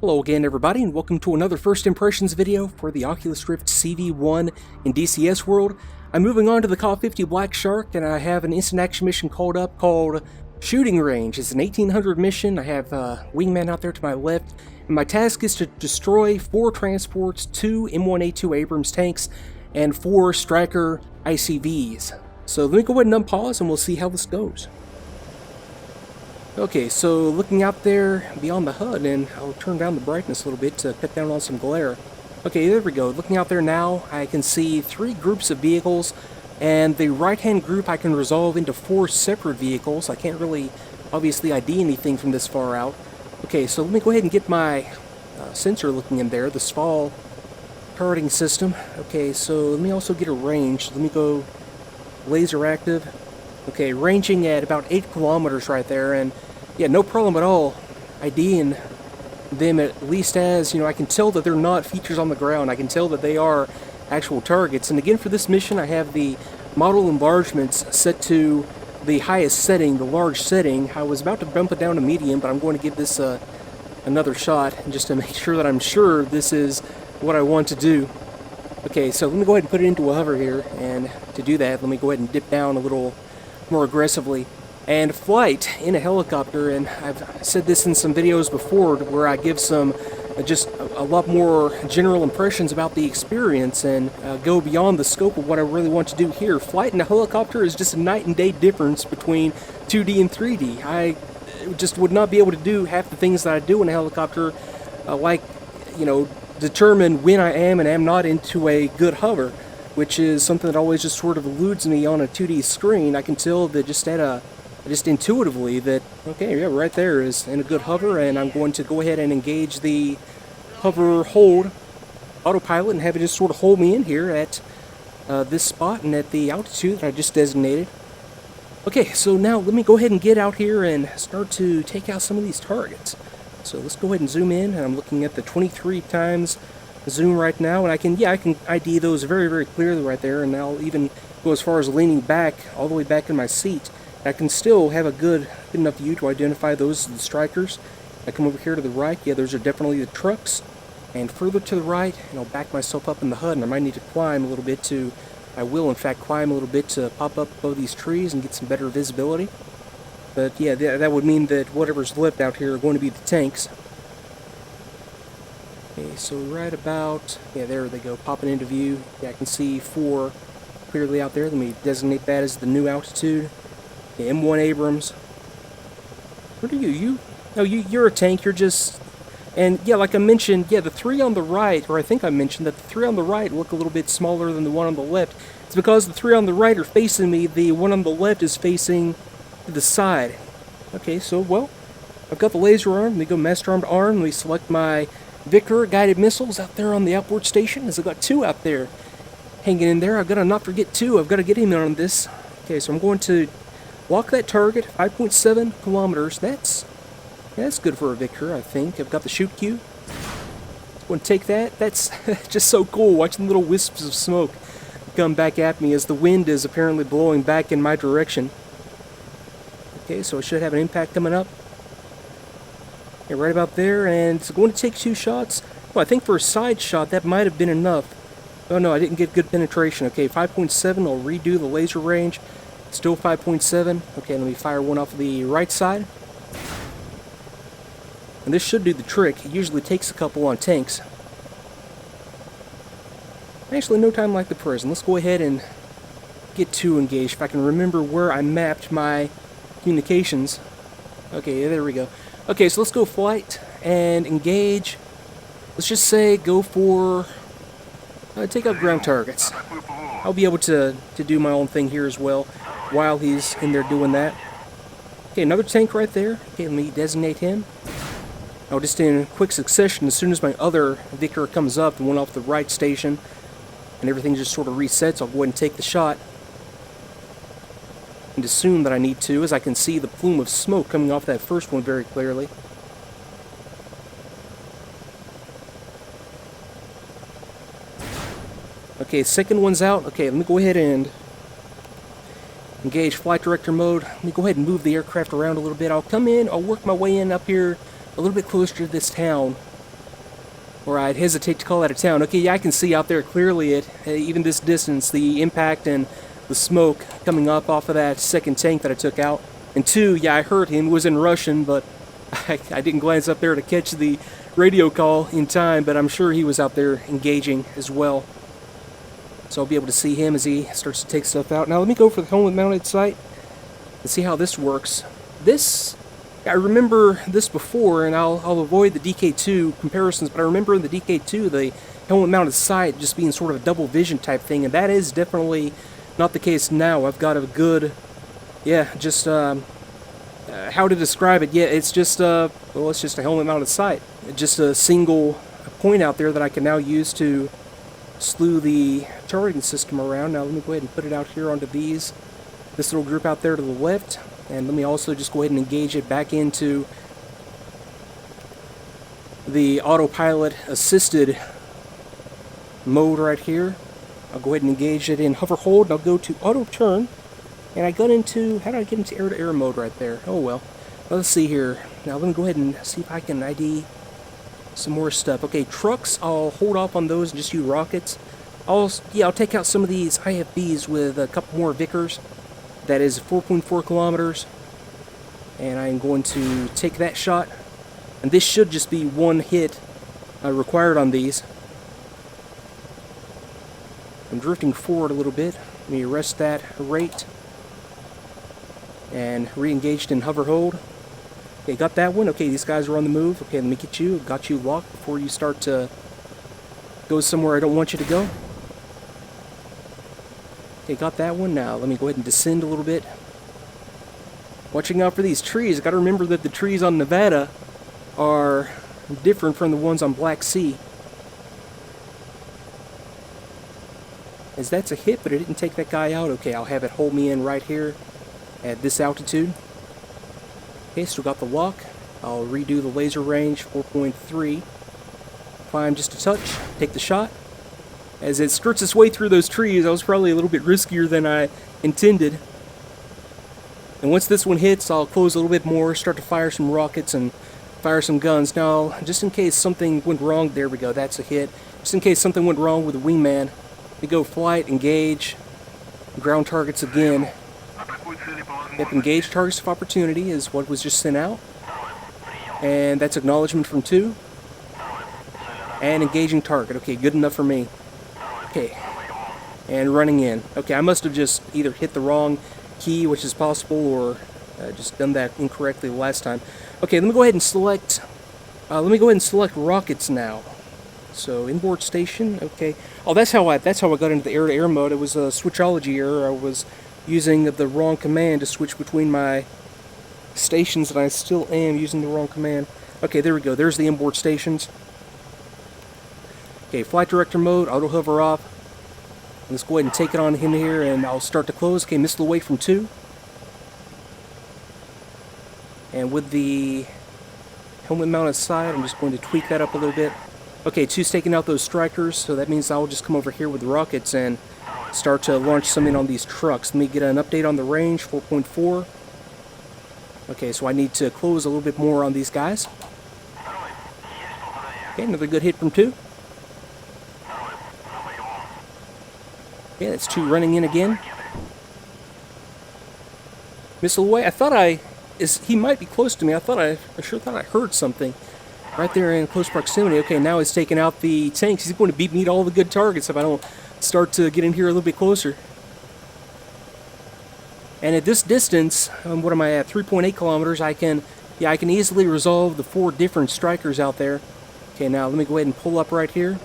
Hello again everybody, and welcome to another first impressions video for the Oculus Rift CV1 in DCS world. I'm moving on to the Ka-50 Black Shark, and I have an instant action mission called Shooting Range. It's an 1800 mission. I have Wingman out there to my left, and my task is to destroy 4 transports, 2 M1A2 Abrams tanks, and 4 Striker ICVs. So let me go ahead and unpause and we'll see how this goes. Okay, so looking out there beyond the HUD, and I'll turn down the brightness a little bit to cut down on some glare. Okay, there we go. Looking out there now, I can see 3 groups of vehicles, and the right-hand group I can resolve into 4 separate vehicles. I can't really, obviously, ID anything from this far out. Okay, so let me go ahead and get my sensor looking in there, the SFAL targeting system. Okay, so let me also get a range. Let me go laser active. Okay, ranging at about 8 kilometers right there, and yeah, no problem at all IDing them, at least as, you know, I can tell that they're not features on the ground. I can tell that they are actual targets. And again, for this mission, I have the model enlargements set to the highest setting, the large setting. I was about to bump it down to medium, but I'm going to give this another shot just to make sure that I'm sure this is what I want to do. Okay, so let me go ahead and put it into a hover here, and to do that, let me go ahead and dip down a little more aggressively. And flight in a helicopter, and I've said this in some videos before where I give some just a lot more general impressions about the experience and go beyond the scope of what I really want to do here. Flight in a helicopter is just a night and day difference between 2D and 3D. I just would not be able to do half the things that I do in a helicopter, like, you know, determine when I am and am not into a good hover, which is something that always just sort of eludes me on a 2D screen. I can tell that just intuitively that, okay, yeah, right there is in a good hover, and I'm going to go ahead and engage the hover hold autopilot and have it just sort of hold me in here at this spot and at the altitude that I just designated. Okay, so now let me go ahead and get out here and start to take out some of these targets. So let's go ahead and zoom in, and I'm looking at the 23 times zoom right now, and I can ID those very, very clearly right there, and I'll even go as far as leaning back, all the way back in my seat. I can still have a good enough view to identify those as the Strikers. I come over here to the right, yeah, those are definitely the trucks, and further to the right, and I'll back myself up in the HUD, and I might need to climb a little bit to, I will in fact climb a little bit to pop up above these trees and get some better visibility. But yeah, that would mean that whatever's left out here are going to be the tanks. Okay, so right about, yeah, there they go, popping into view. Yeah, I can see 4 clearly out there. Let me designate that as the new altitude. The M1 Abrams. What are you? No, you're a tank. You're just, and yeah, like I mentioned, yeah, the 3 on the right, or I think I mentioned that the 3 on the right look a little bit smaller than the 1 on the left. It's because the 3 on the right are facing me. The 1 on the left is facing to the side. Okay, so well, I've got the laser arm. Let me go master armed arm. Let me select my Vicar guided missiles out there on the outboard station, as I've got 2 out there hanging in there. I've got to not forget 2. I've got to get him on this. Okay, so I'm going to lock that target, 5.7 kilometers. That's good for a Vicar, I think. I've got the shoot cue. I'm going to take that. That's just so cool, watching little wisps of smoke come back at me as the wind is apparently blowing back in my direction. Okay, so I should have an impact coming up. Yeah, right about there, and it's going to take 2 shots. Well, I think for a side shot, that might have been enough. Oh no, I didn't get good penetration. Okay, 5.7, I'll redo the laser range. Still 5.7. Okay, let me fire one off the right side. And this should do the trick. It usually takes a couple on tanks. Actually, no time like the present. Let's go ahead and get 2 engaged. If I can remember where I mapped my communications. Okay, there we go. Okay, so let's go flight and engage. Let's just say go for take out ground targets. I'll be able to do my own thing here as well while he's in there doing that. Okay, another tank right there. Okay, let me designate him. Now, just in quick succession, as soon as my other Vicar comes up, the one off the right station, and everything just sort of resets, I'll go ahead and take the shot. And assume that I need to, as I can see the plume of smoke coming off that first one very clearly. Okay, second one's out. Okay, let me go ahead and engage flight director mode. Let me go ahead and move the aircraft around a little bit. I'll come in, I'll work my way in up here a little bit closer to this town. or I'd hesitate to call that a town. Okay, yeah, I can see out there clearly at even this distance the impact and the smoke coming up off of that second tank that I took out. And two, yeah, I heard him. It was in Russian, but I didn't glance up there to catch the radio call in time, but I'm sure he was out there engaging as well. So I'll be able to see him as he starts to take stuff out. Now let me go for the helmet mounted sight and see how this works. This, I remember this before, and I'll avoid the DK2 comparisons, but I remember in the DK2 the helmet mounted sight just being sort of a double vision type thing, and that is definitely not the case now. I've got a good, yeah, just how to describe it. Yeah, it's just well, it's just a helmet mounted sight. Just a single point out there that I can now use to slew the targeting system around. Now let me go ahead and put it out here onto this little group out there to the left, and let me also just go ahead and engage it back into the autopilot assisted mode right here. I'll go ahead and engage it in hover hold, and I'll go to auto turn, and I got into, how did I get into air-to-air mode right there? Oh well. Let's see here. Now let me go ahead and see if I can ID some more stuff. Okay, trucks, I'll hold off on those and just use rockets. I'll take out some of these IFBs with a couple more Vickers. That is 4.4 kilometers. And I'm going to take that shot. And this should just be one hit required on these. I'm drifting forward a little bit. Let me arrest that rate. And re-engaged in hover hold. Okay, got that one. Okay, these guys are on the move. Okay, let me get you. Got you locked before you start to go somewhere I don't want you to go. Okay, got that one. Now, let me go ahead and descend a little bit. Watching out for these trees. I gotta remember that the trees on Nevada are different from the ones on Black Sea. As that's a hit, but it didn't take that guy out. Okay, I'll have it hold me in right here at this altitude. Okay, still got the lock. I'll redo the laser range, 4.3. Climb just a touch, take the shot. As it skirts its way through those trees, I was probably a little bit riskier than I intended. And once this one hits, I'll close a little bit more, start to fire some rockets and fire some guns. Now, just in case something went wrong, there we go, that's a hit. Just in case something went wrong with the wingman, we go flight, engage, ground targets again. Yep, engage targets of opportunity is what was just sent out. And that's acknowledgement from 2. And engaging target. Okay, good enough for me. Okay. And running in. Okay, I must have just either hit the wrong key, which is possible, or just done that incorrectly the last time. Okay, let me go ahead and select rockets now. So inboard station, okay. Oh, that's how I got into the air-to-air mode. It was a switchology error. I was using the wrong command to switch between my stations, and I still am using the wrong command. Okay, there we go. There's the inboard stations. Okay, flight director mode, auto hover off. Let's go ahead and take it on him here, and I'll start to close. Okay, missile away from 2. And with the helmet mounted sight, I'm just going to tweak that up a little bit. Okay, 2's taking out those strikers, so that means I'll just come over here with the rockets and start to launch something on these trucks. Let me get an update on the range, 4.4. Okay, so I need to close a little bit more on these guys. Okay, another good hit from 2. Okay, that's 2 running in again. Missile away. I thought he might be close to me. I sure thought I heard something right there in close proximity. Okay, now he's taking out the tanks. He's going to beat me to all the good targets if I don't start to get in here a little bit closer. And at this distance, what am I at? 3.8 kilometers. I can easily resolve the 4 different strikers out there. Okay, now let me go ahead and pull up right here.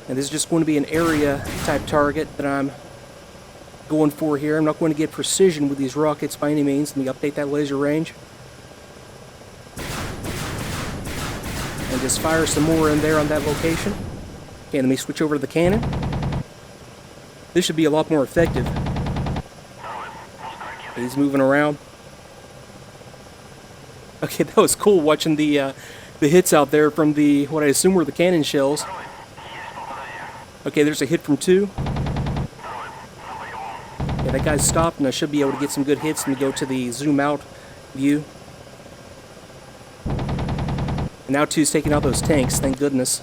And this is just going to be an area type target that I'm going for here. I'm not going to get precision with these rockets by any means. Let me update that laser range. And just fire some more in there on that location. Okay, let me switch over to the cannon. This should be a lot more effective. Okay, he's moving around. Okay, that was cool watching the hits out there from the, what I assume were the cannon shells. Okay, there's a hit from 2. Yeah, that guy's stopped, and I should be able to get some good hits. Let me go to the zoom out view. And now two's taking out those tanks, thank goodness.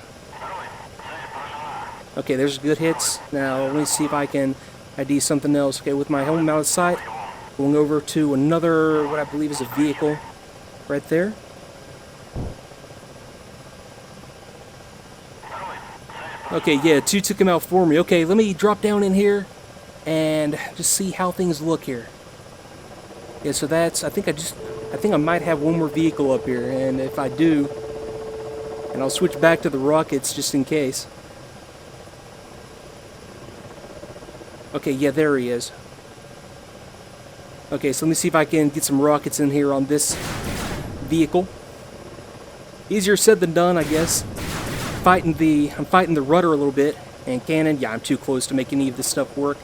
Okay, there's good hits. Now, let me see if I can ID something else. Okay, with my helmet out of sight, going over to another, what I believe is a vehicle right there. Okay, yeah, two took him out for me. Okay, let me drop down in here and just see how things look here. Yeah, so that's, I think I might have one more vehicle up here, and if I do, and I'll switch back to the rockets just in case. Okay, yeah, there he is. Okay, so let me see if I can get some rockets in here on this vehicle. Easier said than done, I guess. I'm fighting the rudder a little bit, and cannon, yeah, I'm too close to make any of this stuff work.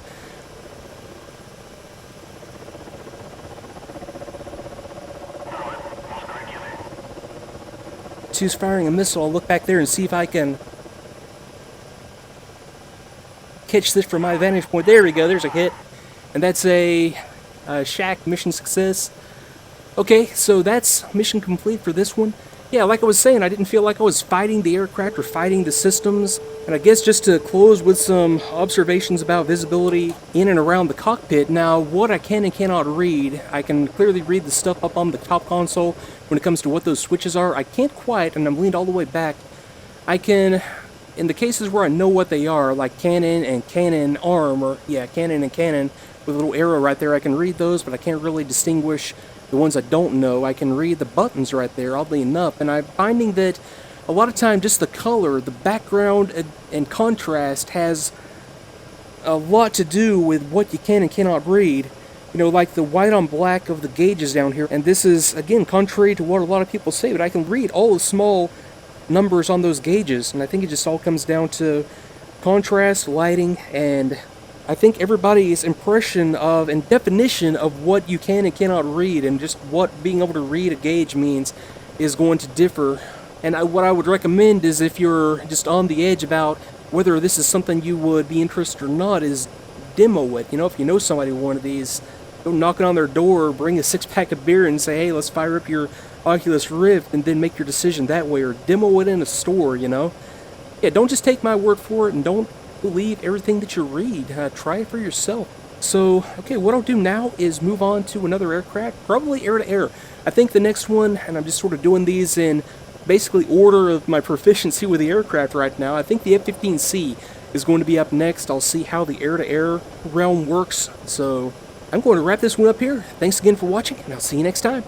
Two's firing a missile. I'll look back there and see if I can catch this from my vantage point. There we go, there's a hit. And that's a shack mission success. Okay, so that's mission complete for this one. Yeah, like I was saying, I didn't feel like I was fighting the aircraft or fighting the systems. And I guess just to close with some observations about visibility in and around the cockpit. Now, what I can and cannot read, I can clearly read the stuff up on the top console when it comes to what those switches are. I can't quite, and I'm leaned all the way back. I can, in the cases where I know what they are, like cannon and cannon arm, or yeah, cannon and cannon with a little arrow right there, I can read those, but I can't really distinguish the ones I don't know. I can read the buttons right there, oddly enough, and I'm finding that a lot of time just the color, the background, and contrast has a lot to do with what you can and cannot read. You know, like the white on black of the gauges down here, and this is, again, contrary to what a lot of people say, but I can read all the small numbers on those gauges, and I think it just all comes down to contrast, lighting, and I think everybody's impression of and definition of what you can and cannot read and just what being able to read a gauge means is going to differ. And what I would recommend is, if you're just on the edge about whether this is something you would be interested or not, is demo it. You know, if you know somebody with one of these, go knocking on their door, bring a 6-pack of beer and say, hey, let's fire up your Oculus Rift, and then make your decision that way, or demo it in a store, you know. Yeah, don't just take my word for it, and don't believe everything that you read. Try it for yourself. So, okay, what I'll do now is move on to another aircraft, probably air-to-air. I think the next one, and I'm just sort of doing these in basically order of my proficiency with the aircraft right now, I think the F-15C is going to be up next. I'll see how the air-to-air realm works. So, I'm going to wrap this one up here. Thanks again for watching, and I'll see you next time.